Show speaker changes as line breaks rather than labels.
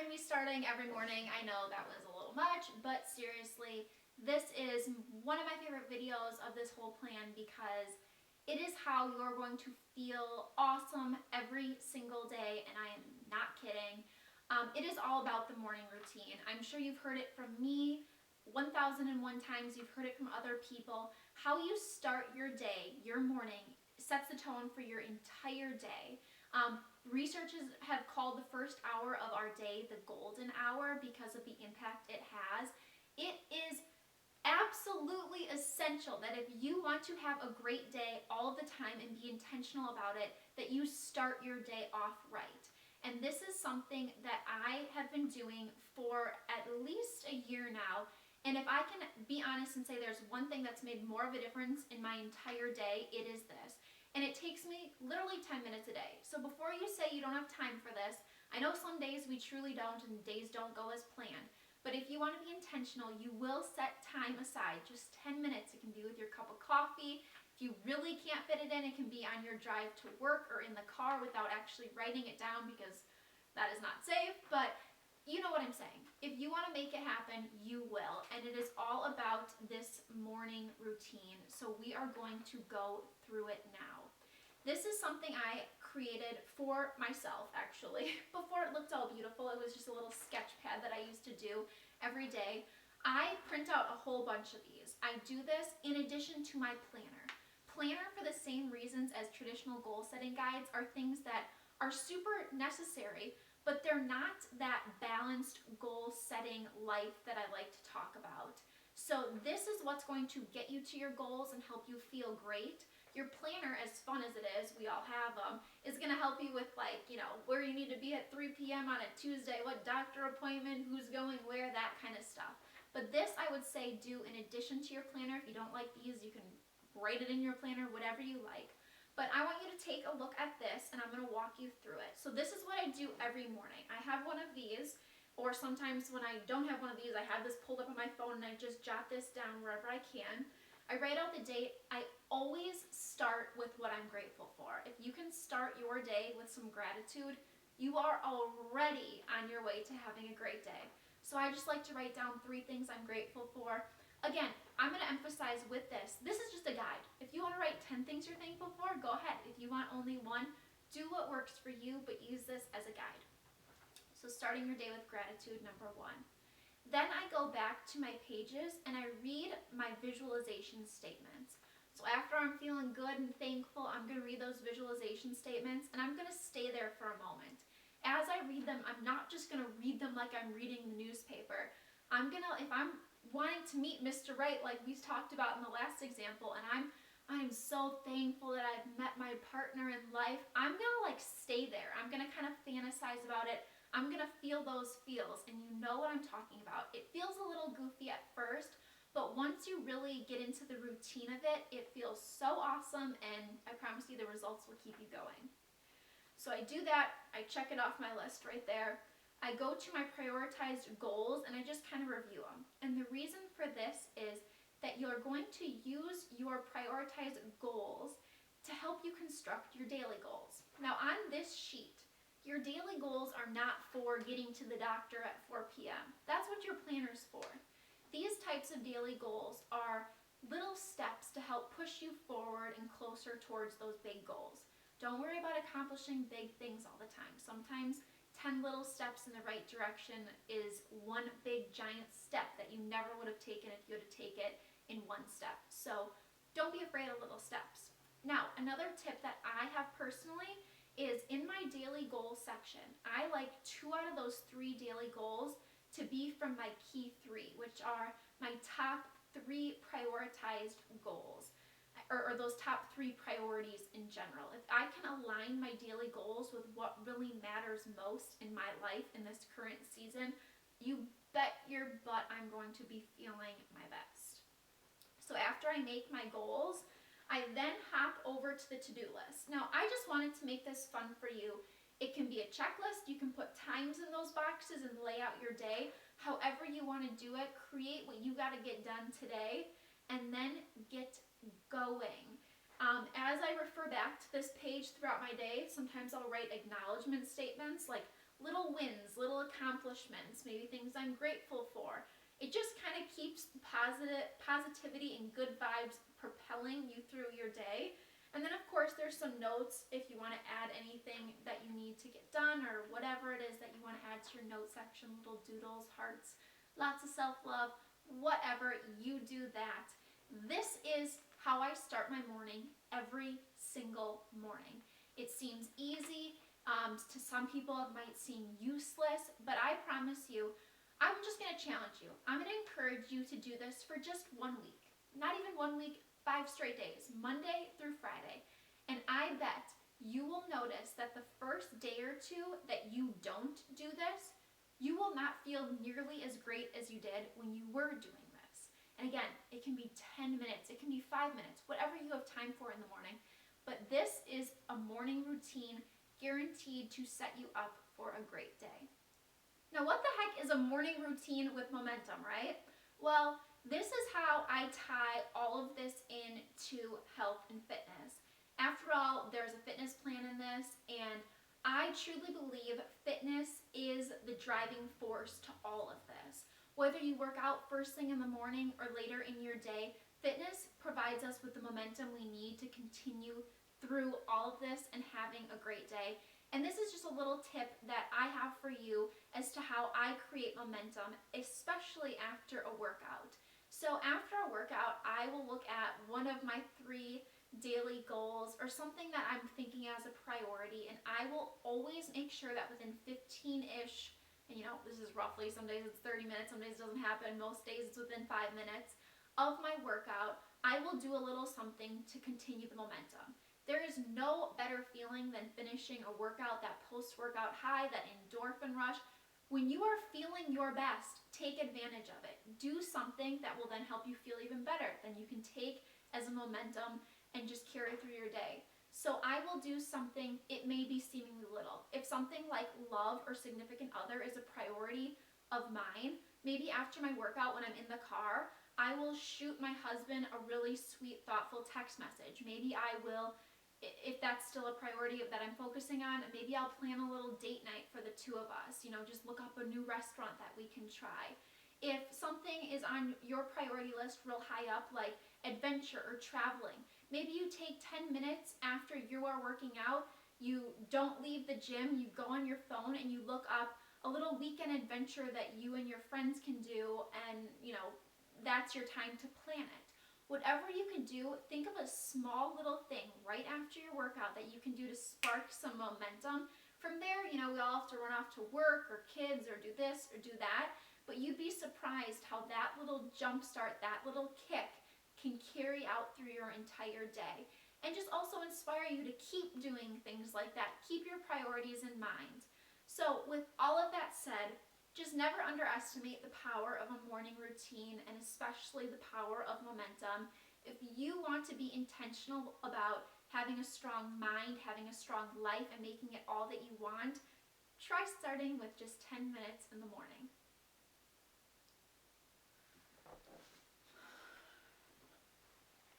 me starting every morning. I know that was a little much, but seriously, this is one of my favorite videos of this whole plan because it is how you're going to feel awesome every single day, and I am not kidding. It is all about the morning routine. I'm sure you've heard it from me 1001 times. You've heard it from other people. How you start your day, your morning, sets the tone for your entire day. Researchers have called the first hour of our day the golden hour because of the impact it has. It is absolutely essential that if you want to have a great day all the time and be intentional about it, that you start your day off right. And this is something that I have been doing for at least a year now. And if I can be honest and say there's one thing that's made more of a difference in my entire day, it is this. And it takes me literally 10 minutes a day. So before you say you don't have time for this, I know some days we truly don't and days don't go as planned. But if you want to be intentional, you will set time aside, just 10 minutes. It can be with your cup of coffee. If you really can't fit it in, it can be on your drive to work or in the car without actually writing it down because that is not safe. But you know what I'm saying. If you want to make it happen, you will. And it is all about this morning routine. So we are going to go through it now. This is something I created for myself, actually. Before it looked all beautiful, it was just a little sketch pad that I used to do every day. I print out a whole bunch of these. I do this in addition to my planner. Planner, for the same reasons as traditional goal setting guides, are things that are super necessary, but they're not that balanced goal setting life that I like to talk about. So this is what's going to get you to your goals and help you feel great. Your planner, as fun as it is, we all have them, is going to help you with, like, you know, where you need to be at 3 p.m. on a Tuesday, what doctor appointment, who's going where, that kind of stuff. But this, I would say, do in addition to your planner. If you don't like these, you can write it in your planner, whatever you like. But I want you to take a look at this, and I'm going to walk you through it. So this is what I do every morning. I have one of these, or sometimes when I don't have one of these, I have this pulled up on my phone, and I just jot this down wherever I can. I write out the date. I always start with what I'm grateful for. If you can start your day with some gratitude, you are already on your way to having a great day. So I just like to write down 3 things I'm grateful for. Again, I'm going to emphasize with this is just a guide. If you want to write 10 things you're thankful for, go ahead. If you want only one, do what works for you, but use this as a guide. So starting your day with gratitude, number 1. Then I go back to my pages and I read my visualization statements. So after I'm feeling good and thankful, I'm going to read those visualization statements and I'm going to stay there for a moment. As I read them, I'm not just going to read them like I'm reading the newspaper. If I'm wanting to meet Mr. Right, like we talked about in the last example, and I'm so thankful that I've met my partner in life, I'm going to like stay there. I'm going to kind of fantasize about it. I'm going to feel those feels, and you know what I'm talking about. It feels a little goofy at first, but once you really get into the routine of it, it feels so awesome, and I promise you the results will keep you going. So I do that. I check it off my list right there. I go to my prioritized goals, and I just kind of review them. And the reason for this is that you're going to use your prioritized goals to help you construct your daily goals. Now on this sheet, your daily goals are not for getting to the doctor at 4 p.m. That's what your planner's for. These types of daily goals are little steps to help push you forward and closer towards those big goals. Don't worry about accomplishing big things all the time. Sometimes 10 little steps in the right direction is one big giant step that you never would have taken if you had to take it in one step. So don't be afraid of little steps. Now, another tip that I have personally is in my daily goal section, I like 2 out of those 3 daily goals to be from my key 3, which are my top 3 prioritized goals, or those top 3 priorities in general. If I can align my daily goals with what really matters most in my life in this current season, you bet your butt I'm going to be feeling my best. So after I make my goals, I then hop over to the to-do list. Now, I just wanted to make this fun for you. It can be a checklist. You can put times in those boxes and lay out your day. However you want to do it, create what you got to get done today, and then get going. As I refer back to this page throughout my day, sometimes I'll write acknowledgement statements like little wins, little accomplishments, maybe things I'm grateful for. It just kind of keeps positivity and good vibes propelling you through your day. And then of course there's some notes if you want to add anything that you need to get done or whatever it is that you want to add to your note section, little doodles, hearts, lots of self-love, whatever, you do that. This is how I start my morning every single morning. It seems easy. To some people it might seem useless, but I promise you, I'm just going to challenge you. I'm going to encourage you to do this for just 1 week. Not even 1 week, 5 straight days, Monday through Friday. And I bet you will notice that the first day or two that you don't do this, you will not feel nearly as great as you did when you were doing this. And again, it can be 10 minutes, it can be 5 minutes, whatever you have time for in the morning. But this is a morning routine guaranteed to set you up for a great day. Now, what the heck is a morning routine with momentum, right? Well, this is how I tie all of this into health and fitness. After all, there's a fitness plan in this, and I truly believe fitness is the driving force to all of this. Whether you work out first thing in the morning or later in your day, fitness provides us with the momentum we need to continue through all of this and having a great day. And this is just a little tip that I have for you as to how I create momentum, especially after a workout. So after a workout, I will look at one of my 3 daily goals or something that I'm thinking as a priority, and I will always make sure that within 15-ish, and this is roughly, some days it's 30 minutes, some days it doesn't happen, most days it's within 5 minutes of my workout, I will do a little something to continue the momentum. There is no better feeling than finishing a workout, that post-workout high, that endorphin rush. When you are feeling your best, take advantage of it. Do something that will then help you feel even better. Then you can take as a momentum and just carry through your day. So I will do something, it may be seemingly little. If something like love or significant other is a priority of mine, maybe after my workout when I'm in the car, I will shoot my husband a really sweet, thoughtful text message. Maybe I will, if that's still a priority that I'm focusing on, maybe I'll plan a little date night for the 2 of us, just look up a new restaurant that we can try. If something is on your priority list real high up, like adventure or traveling, maybe you take 10 minutes after you are working out, you don't leave the gym, you go on your phone and you look up a little weekend adventure that you and your friends can do, and that's your time to plan it. Whatever you can do, think of a small little thing right after your workout that you can do to spark some momentum. From there, we all have to run off to work or kids or do this or do that, but you'd be surprised how that little jump start, that little kick can carry out through your entire day. And just also inspire you to keep doing things like that. Keep your priorities in mind. So with all of that said, just never underestimate the power of a morning routine, and especially the power of momentum. If you want to be intentional about having a strong mind, having a strong life, and making it all that you want, try starting with just 10 minutes in the morning.